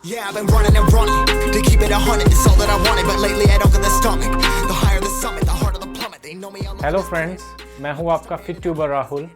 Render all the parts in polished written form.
Yeah, I've been running and running to keep it 100. It's all that I wanted, but lately I don't get the stomach. The higher the summit, the harder the plummet. They know me all. Hello friends, मैं हूं आपका fit tuber Rahul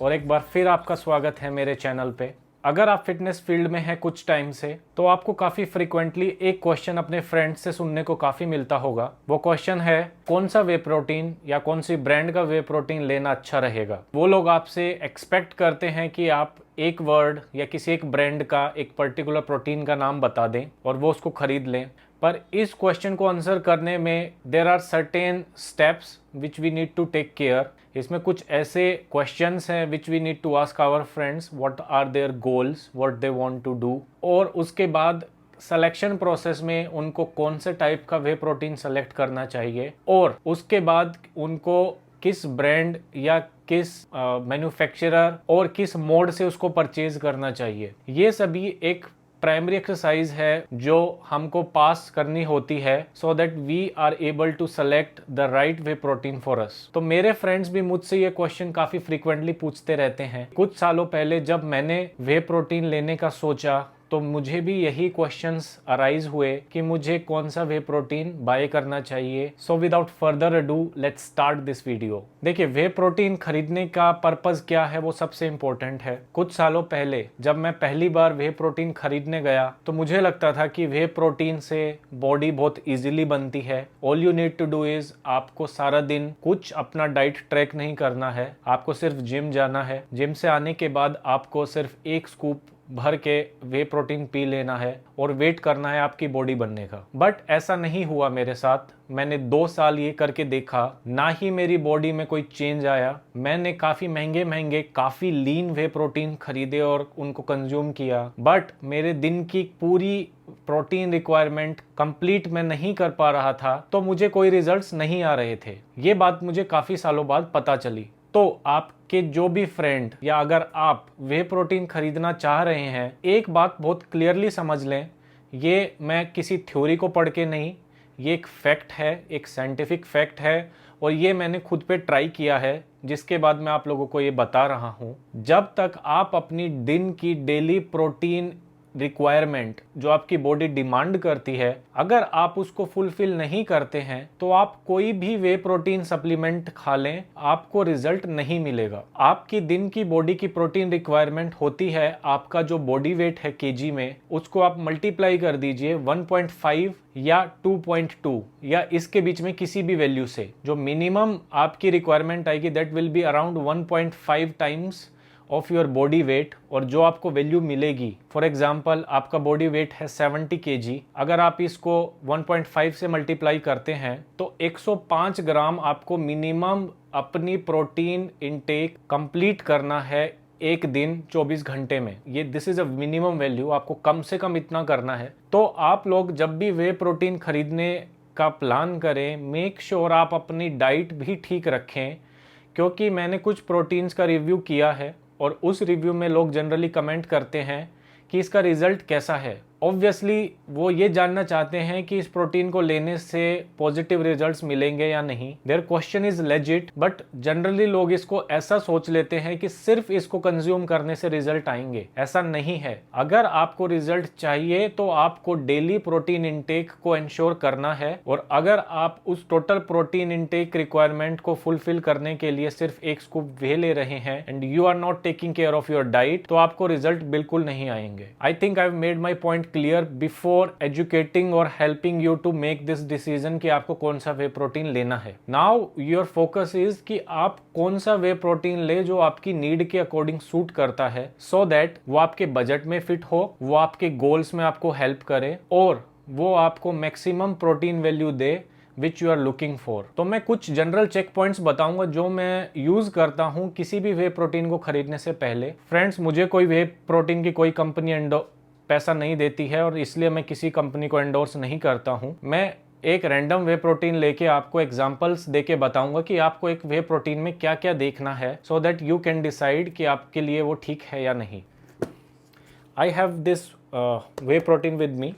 और एक बार फिर आपका स्वागत है मेरे चैनल पे। अगर आप फिटनेस फील्ड में हैं कुछ टाइम से तो आपको काफ़ी फ्रीक्वेंटली एक क्वेश्चन अपने फ्रेंड्स से सुनने को काफ़ी मिलता होगा। वो क्वेश्चन है कौन सा वे प्रोटीन या कौन सी ब्रांड का वे प्रोटीन लेना अच्छा रहेगा। वो लोग आपसे एक्सपेक्ट करते हैं कि आप एक वर्ड या किसी एक ब्रांड का एक पर्टिकुलर प्रोटीन का नाम बता दें और वो उसको खरीद लें। पर इस क्वेश्चन को आंसर करने में there are certain steps which we need to take care. इसमें कुछ ऐसे क्वेश्चंस हैं which we need to ask our friends what are their goals, what they want to do, और उसके बाद सिलेक्शन प्रोसेस में उनको कौन से टाइप का वे प्रोटीन सेलेक्ट करना चाहिए और उसके बाद उनको किस ब्रांड या किस मैन्युफैक्चरर और किस मोड से उसको परचेज करना चाहिए। ये सभी एक प्राइमरी एक्सरसाइज है जो हमको पास करनी होती है so that we are able to select the right whey protein for us. तो मेरे फ्रेंड्स भी मुझसे ये क्वेश्चन काफी फ्रीक्वेंटली पूछते रहते हैं। कुछ सालों पहले जब मैंने वे प्रोटीन लेने का सोचा तो मुझे भी यही क्वेश्चंस अराइज हुए कि मुझे कौन सा वे प्रोटीन बाय करना चाहिए। So without further ado let's start this video. देखिए, वे प्रोटीन खरीदने का पर्पस क्या है वो सबसे इम्पोर्टेंट है। कुछ सालों पहले जब मैं पहली बार वे प्रोटीन खरीदने गया तो मुझे लगता था कि वे प्रोटीन से बॉडी बहुत इजीली बनती है। All you need to do is आपको सारा दिन कुछ अपना डाइट ट्रैक नहीं करना है, आपको सिर्फ जिम जाना है। जिम से आने के बाद आपको सिर्फ एक स्कूप भर के वे प्रोटीन पी लेना है और वेट करना है आपकी बॉडी बनने का। बट ऐसा नहीं हुआ मेरे साथ। मैंने 2 साल ये करके देखा, ना ही मेरी बॉडी में कोई चेंज आया। मैंने काफ़ी महंगे काफ़ी लीन वे प्रोटीन खरीदे और उनको कंज्यूम किया, बट मेरे दिन की पूरी प्रोटीन रिक्वायरमेंट कंप्लीट मैं नहीं कर पा रहा था, तो मुझे कोई रिजल्ट्स नहीं आ रहे थे। ये बात मुझे काफ़ी सालों बाद पता चली। तो आपके जो भी फ्रेंड या अगर आप वे प्रोटीन खरीदना चाह रहे हैं, एक बात बहुत क्लियरली समझ लें, ये मैं किसी थ्योरी को पढ़ के नहीं, ये एक फैक्ट है, एक साइंटिफिक फैक्ट है और ये मैंने खुद पे ट्राई किया है, जिसके बाद मैं आप लोगों को ये बता रहा हूँ। जब तक आप अपनी दिन की डेली प्रोटीन रिक्वायरमेंट जो आपकी बॉडी डिमांड करती है, अगर आप उसको फुलफिल नहीं करते हैं तो आप कोई भी वे प्रोटीन सप्लीमेंट खा लें, आपको रिजल्ट नहीं मिलेगा। आपकी दिन की बॉडी की प्रोटीन रिक्वायरमेंट होती है, आपका जो बॉडी वेट है केजी में, उसको आप मल्टीप्लाई कर दीजिए 1.5 या 2.2 या इसके बीच में किसी भी वैल्यू से। जो मिनिमम आपकी रिक्वायरमेंट आएगी that will be around 1.5 times of your body weight. और जो आपको वैल्यू मिलेगी, फॉर एग्जाम्पल आपका बॉडी वेट है 70 kg, अगर आप इसको 1.5 से मल्टीप्लाई करते हैं तो 105 ग्राम आपको मिनिमम अपनी प्रोटीन इनटेक कंप्लीट करना है एक दिन 24 घंटे में। ये this is a minimum value, आपको कम से कम इतना करना है। तो आप लोग जब भी वे प्रोटीन खरीदने का प्लान करें, मेक श्योर आप अपनी डाइट भी ठीक रखें, क्योंकि मैंने कुछ प्रोटीन्स का रिव्यू किया है और उस रिव्यू में लोग जनरली कमेंट करते हैं कि इसका रिजल्ट कैसा है। ऑब्वियसली वो ये जानना चाहते हैं कि इस प्रोटीन को लेने से पॉजिटिव रिजल्ट्स मिलेंगे या नहीं। Their question is legit, but generally लोग इसको ऐसा सोच लेते हैं कि सिर्फ इसको कंज्यूम करने से रिजल्ट आएंगे। ऐसा नहीं है। अगर आपको रिजल्ट चाहिए तो आपको डेली प्रोटीन इनटेक को इंश्योर करना है, और अगर आप उस टोटल प्रोटीन इनटेक रिक्वायरमेंट को फुलफिल करने के लिए सिर्फ एक स्कूप वे ले रहे हैं and you are not taking care of your diet, तो आपको रिजल्ट बिल्कुल नहीं आएंगे। I think I have made my point clear before educating और helping you to make this decision कि आपको कौन सा वे प्रोटीन लेना है। नाउ योर फोकस इज कि आप कौन सा वे प्रोटीन ले जो आपकी नीड के अकॉर्डिंग सूट करता है, सो दैट वो आपके बजट में फिट हो, वो आपके गोल्स में आपको हेल्प करे और वो आपको मैक्सिमम प्रोटीन वैल्यू दे which you are looking for. तो मैं कुछ जनरल चेक पॉइंट्स बताऊंगा जो मैं यूज करता हूं किसी भी वे प्रोटीन को खरीदने से पहले। फ्रेंड्स, मुझे कोई वे प्रोटीन की कोई कंपनी पैसा नहीं देती है और इसलिए मैं किसी कंपनी को एंडोर्स नहीं करता हूं। मैं एक रैंडम वे प्रोटीन लेके आपको एग्जांपल्स देके बताऊंगा कि आपको एक वे प्रोटीन में क्या क्या देखना है, so that you can decide कि आपके लिए वो ठीक है या नहीं। I have this way protein with me.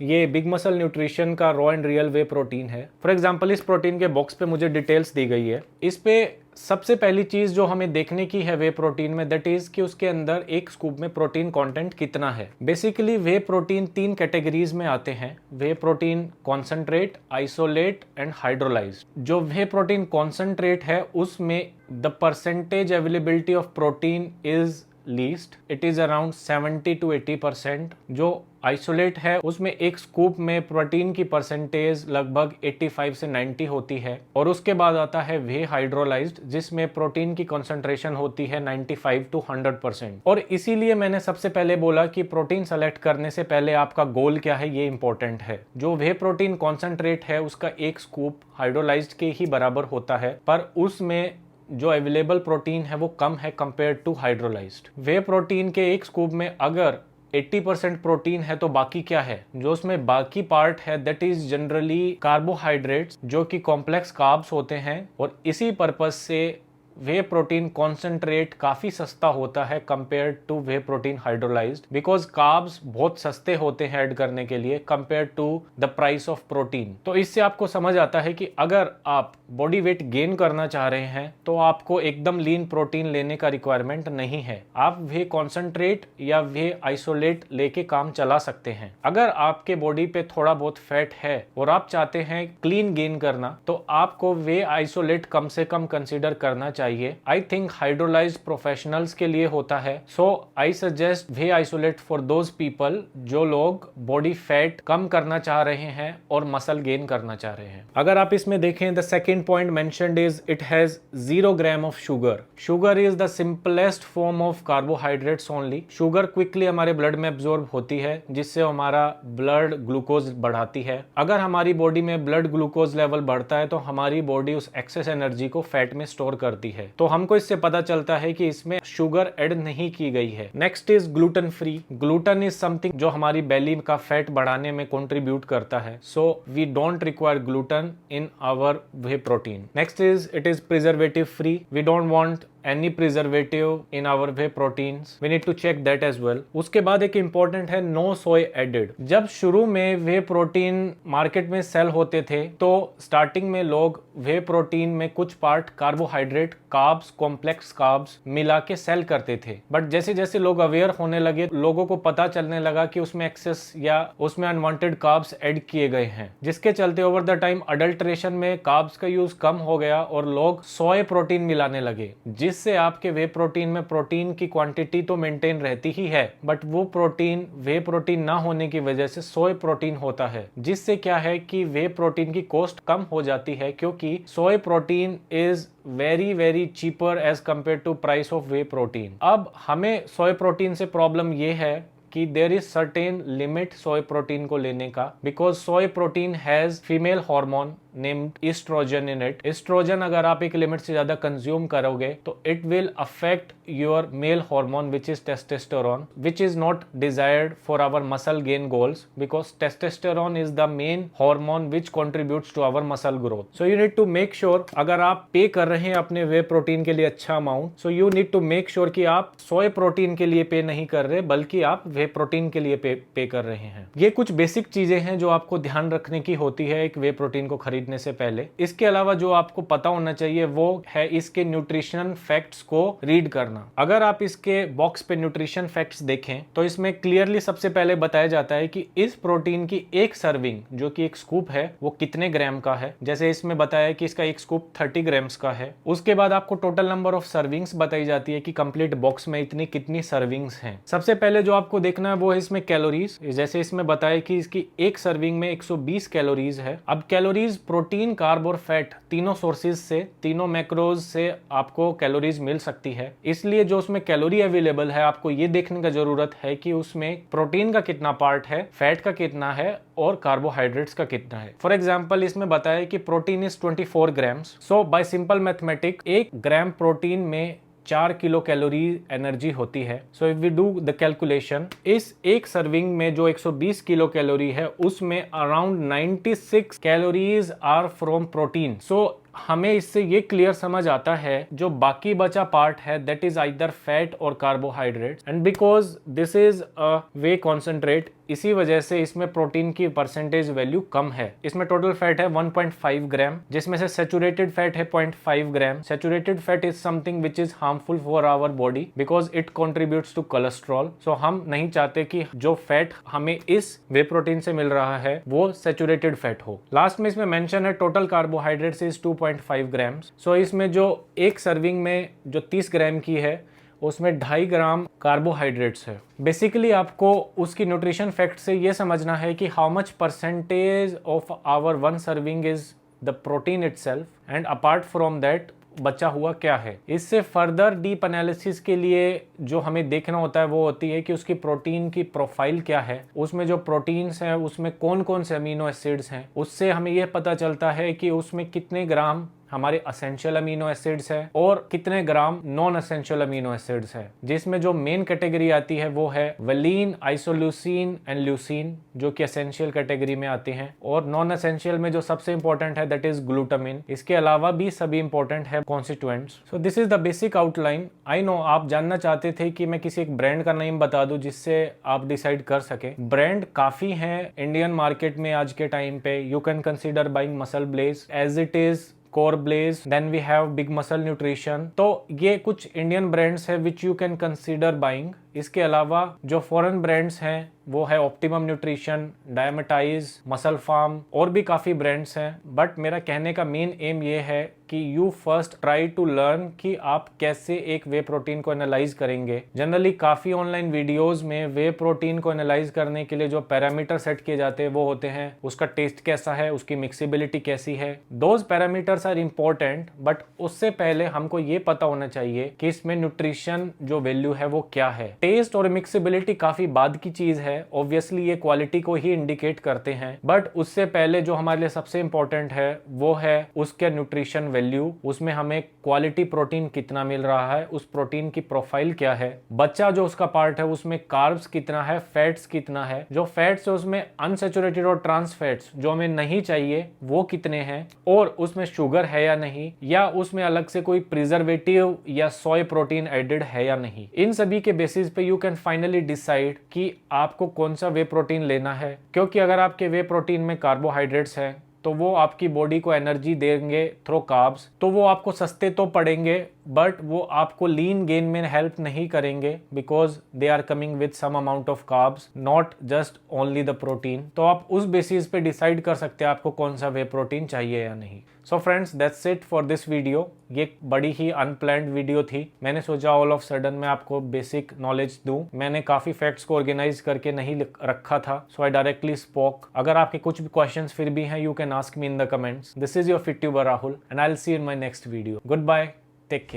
ये बिग मसल न्यूट्रिशन का raw and real way protein है। फॉर एग्जांपल इस प्रोटीन के बॉक्स पे मुझे डिटेल्स दी गई है। इस पे सबसे पहली चीज जो हमें देखने की है वे प्रोटीन में, दैट इज कि उसके अंदर एक स्कूप में प्रोटीन कंटेंट कितना है। बेसिकली वे प्रोटीन 3 कैटेगरीज में आते हैं, whey protein concentrate, isolate and hydrolysed. जो वे प्रोटीन कॉन्सेंट्रेट है उसमें the percentage availability of protein is least, it is around 70 to 80%। जो आइसोलेट है उसमें एक स्कूप में प्रोटीन की परसेंटेज लगभग 85 से 90 होती है। और उसके बाद आता है वे हाइड्रोलाइज्ड, जिसमें प्रोटीन की कंसंट्रेशन होती है 95 to 100%। और इसीलिए मैंने सबसे पहले बोला कि प्रोटीन सेलेक्ट करने से पहले आपका गोल क्या है ये इंपॉर्टेंट है। जो वे प्रोटीन कॉन्सेंट्रेट है उसका एक स्कूप हाइड्रोलाइज्ड के ही बराबर होता है, पर उसमें जो अवेलेबल प्रोटीन है वो कम है compare to hydrolysed. Whey protein के एक स्कूप में अगर 80% प्रोटीन है तो बाकी क्या है, जो उसमें बाकी पार्ट है दैट इज जनरली कार्बोहाइड्रेट्स, जो कि कॉम्प्लेक्स कार्ब्स होते हैं। और इसी पर्पज से वे प्रोटीन कॉन्सेंट्रेट काफी सस्ता होता है compare to whey protein hydrolysed, because carbs बहुत सस्ते होते हैं ऐड करने के लिए compare to the price of protein. तो इससे आपको समझ आता है कि अगर आप बॉडी वेट गेन करना चाह रहे हैं तो आपको एकदम लीन प्रोटीन लेने का रिक्वायरमेंट नहीं है, आप वे कॉन्सेंट्रेट या वे आइसोलेट लेके काम चला सकते हैं। अगर आपके बॉडी पे थोड़ा बहुत फैट है और आप चाहते हैं क्लीन गेन करना तो आपको वे आइसोलेट कम से कम कंसिडर करना चाहिए। आई थिंक हाइड्रोलाइज्ड प्रोफेशनल्स के लिए होता है, so I suggest whey isolate for those people जो लोग बॉडी फैट कम करना चाह रहे हैं और मसल गेन करना चाह रहे हैं। अगर आप इसमें देखें the second point mentioned is it has 0 gram of sugar. Sugar is the simplest form of carbohydrates only. Sugar quickly हमारे ब्लड में absorb होती है, जिससे हमारा ब्लड ग्लूकोज बढ़ाती है। अगर हमारी बॉडी में ब्लड ग्लूकोज लेवल बढ़ता है तो हमारी बॉडी उस एक्सेस एनर्जी को फैट में स्टोर करती है। तो हमको इससे पता चलता है कि इसमें शुगर ऐड नहीं की गई है। Next is gluten free. Gluten is something जो हमारी बेली का फैट बढ़ाने में कंट्रीब्यूट करता है, so we don't require gluten in our whey protein. Next is it is preservative free. We don't want any preservative in our whey proteins. We need to check that as well. उसके बाद एक important है no soy added. जब शुरू में whey protein market में cell होते थे तो स्टार्टिंग में लोग वे प्रोटीन में कुछ part carbohydrate, carbs, complex carbs मिला के सेल करते थे। बट जैसे जैसे लोग अवेयर होने लगे, लोगों को पता चलने लगा कि उसमें एक्सेस या उसमें अनवांटेड कार्ब्स ऐड किए गए हैं, जिसके चलते ओवर द टाइम अडल्ट्रेशन में कार्ब्स का यूज कम हो गया और लोग सोय प्रोटीन मिलाने लगे, जिससे आपके वे प्रोटीन में प्रोटीन की क्वांटिटी तो मेंटेन रहती ही है, बट वो प्रोटीन वे प्रोटीन ना होने की वजह से सोय प्रोटीन होता है, जिससे क्या है कि वे प्रोटीन की कॉस्ट कम हो जाती है, क्योंकि soy protein is very cheaper as compare to price of whey protein. अब हमें सोय प्रोटीन से प्रॉब्लम ये है कि there is certain limit soy protein को लेने का, because soy protein has female hormone named oestrogen in it. Oestrogen अगर आप एक लिमिट से ज्यादा कंज्यूम करोगे तो it will affect your male hormone which is testosterone, which is not desired for our muscle gain goals, because testosterone is the main hormone which contributes to our muscle growth. So you need to make sure, अगर आप पे कर रहे हैं अपने वे protein के लिए अच्छा amount, so you need to make sure कि आप सोय प्रोटीन के लिए पे नहीं कर रहे, बल्कि आप वे प्रोटीन के लिए पे कर रहे हैं। ये कुछ बेसिक चीजें हैं जो आपको ध्यान रखने की होती है एक वे प्रोटीन को खरीदने से पहले। इसके अलावा जो आपको पता होना चाहिए वो है इसके न्यूट्रिशन फैक्ट्स को रीड करना। अगर आप इसके बॉक्स पे न्यूट्रिशन फैक्ट्स देखें तो इसमें क्लियरली सबसे पहले बताया जाता है कि इस प्रोटीन की एक सर्विंग जो कि एक स्कूप है वो कितने ग्राम का है। जैसे इसमें बताया कि इसका एक स्कूप 30 ग्राम्स का है। उसके बाद आपको टोटल नंबर ऑफ सर्विंग्स बताई जाती है कि कंप्लीट बॉक्स में इतनी कितनी सर्विंग्स हैं। सबसे पहले जो आपको देखना है वो है इसमें कैलोरीज। जैसे इसमें बताया कि इसकी एक सर्विंग में 120 कैलोरीज है। अब कैलोरीज प्रोटीन, कार्ब और फैट तीनों सोर्सेज से, तीनों मैक्रोज से आपको कैलोरीज मिल सकती है। इसलिए जो उसमें कैलोरी अवेलेबल है आपको ये देखने का जरूरत है कि उसमें प्रोटीन का कितना पार्ट है, फैट का कितना है और कार्बोहाइड्रेट्स का कितना है। फॉर एग्जाम्पल इसमें बताया कि protein is 24 grams. So by simple mathematic 1 gram protein में 4 किलो कैलोरी एनर्जी होती है। So if we do the calculation, इस एक सर्विंग में जो 120 किलो कैलोरी है उसमें around 96 calories are from protein. So हमें इससे ये क्लियर समझ आता है जो बाकी बचा पार्ट है दैट इज आइदर फैट और carbohydrate, and because this is a way concentrate, इसी वजह से इसमें प्रोटीन की परसेंटेज वैल्यू कम है। इसमें टोटल फैट है 1.5 ग्राम, जिसमें से सैचुरेटेड फैट है 0.5 gram. Saturated fat is something which is harmful for our body because it contributes to cholesterol. So हम नहीं चाहते कि जो फैट हमें इस वे प्रोटीन से मिल रहा है वो सैचुरेटेड फैट हो। लास्ट में इसमें मेंशन है टोटल कार्बोहाइड्रेट्स इज 2.5 ग्राम। सो इसमें जो एक सर्विंग में जो 30 ग्राम की है उसमें 2.5 ग्राम कार्बोहाइड्रेट्स है। बेसिकली आपको उसकी न्यूट्रिशन फैक्ट से ये समझना है कि how much percentage of hour one serving is the protein itself and apart from that बचा हुआ क्या है। इससे फर्दर डीप एनालिसिस के लिए जो हमें देखना होता है वो होती है कि उसकी प्रोटीन की प्रोफाइल क्या है, उसमें जो प्रोटीन्स हैं उसमें कौन कौन से अमीनो एसिड्स हैं। उससे हमें यह पता चलता है कि उसमें कितने ग्राम हमारे असेंशियल अमीनो एसिड्स है और कितने ग्राम नॉन असेंशियल अमीनो एसिड्स है, जिसमें जो मेन कैटेगरी आती है वो है वेलिन, आइसोल्यूसिन एंड ल्यूसिन, जो कि असेंशियल कैटेगरी में आते हैं, और नॉन असेंशियल में जो सबसे इंपॉर्टेंट है दैट इज ग्लूटामिन। इसके अलावा भी सभी इंपॉर्टेंट है constituents. So this is the basic outline. I know आप जानना चाहते थे कि मैं किसी एक ब्रांड का नेम बता दूं जिससे आप डिसाइड कर सके। ब्रांड काफी हैं इंडियन मार्केट में आज के टाइम पे। You can consider buying MuscleBlaze as it is, core blaze, then we have big muscle nutrition. तो ये कुछ इंडियन ब्रांड्स है which you can consider buying. इसके अलावा जो फॉरेन ब्रांड्स हैं वो है Optimum Nutrition, Dymatize, MusclePharm और भी काफ़ी ब्रांड्स हैं। बट मेरा कहने का मेन एम ये है कि you first try to learn कि आप कैसे एक वे प्रोटीन को एनालाइज करेंगे। जनरली काफ़ी ऑनलाइन वीडियोस में वे प्रोटीन को एनालाइज करने के लिए जो पैरामीटर सेट किए जाते हैं वो होते हैं उसका टेस्ट कैसा है, उसकी मिक्सिबिलिटी कैसी है। Those parameters are important, but उससे पहले हमको ये पता होना चाहिए कि इसमें न्यूट्रिशन जो वैल्यू है वो क्या है। टेस्ट और मिक्सिबिलिटी काफ़ी बाद की चीज़ है, ऑब्वियसली ये क्वालिटी को ही इंडिकेट करते हैं, बट उससे पहले जो हमारे लिए सबसे इंपॉर्टेंट है वो है उसके न्यूट्रिशन वैल्यू। उसमें हमें क्वालिटी प्रोटीन कितना मिल रहा है, उस प्रोटीन की प्रोफाइल क्या है, बच्चा जो उसका पार्ट है उसमें कार्ब्स कितना है, फैट्स कितना है, जो फैट्स है उसमें अनसैचुरेटेड और ट्रांस फैट्स जो हमें नहीं चाहिए वो कितने हैं, और उसमें शुगर है या नहीं, या उसमें अलग से कोई प्रिजर्वेटिव या सोय प्रोटीन एडेड है या नहीं। इन सभी के बेसिस पे यू कैन फाइनली डिसाइड कि आपको कौन सा वे प्रोटीन लेना है। क्योंकि अगर आपके वे प्रोटीन में कार्बोहाइड्रेट्स हैं तो वो आपकी बॉडी को एनर्जी देंगे थ्रू कार्ब्स, तो वो आपको सस्ते तो पड़ेंगे बट वो आपको लीन गेन में हेल्प नहीं करेंगे because they are coming with some amount of carbs, not just only the protein. तो आप उस बेसिस पे डिसाइड कर सकते हैं आपको कौन सा वे प्रोटीन चाहिए या नहीं। So friends, that's it for this video. ये बड़ी ही अनप्लान्ड वीडियो थी। मैंने सोचा ऑल ऑफ सडन मैं आपको बेसिक नॉलेज दूं। मैंने काफ़ी फैक्ट्स को ऑर्गेनाइज करके नहीं रखा था, सो आई डायरेक्टली स्पोक। अगर आपके कुछ भी क्वेश्चंस फिर भी हैं, you can ask me in the comments. This is your fit tuber Rahul and I will see you in my next video. Good bye, take care.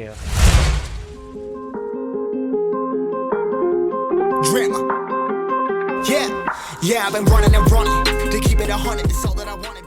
Dreamer. Yeah, I've been running and running to keep it 100. It's all that I wanted.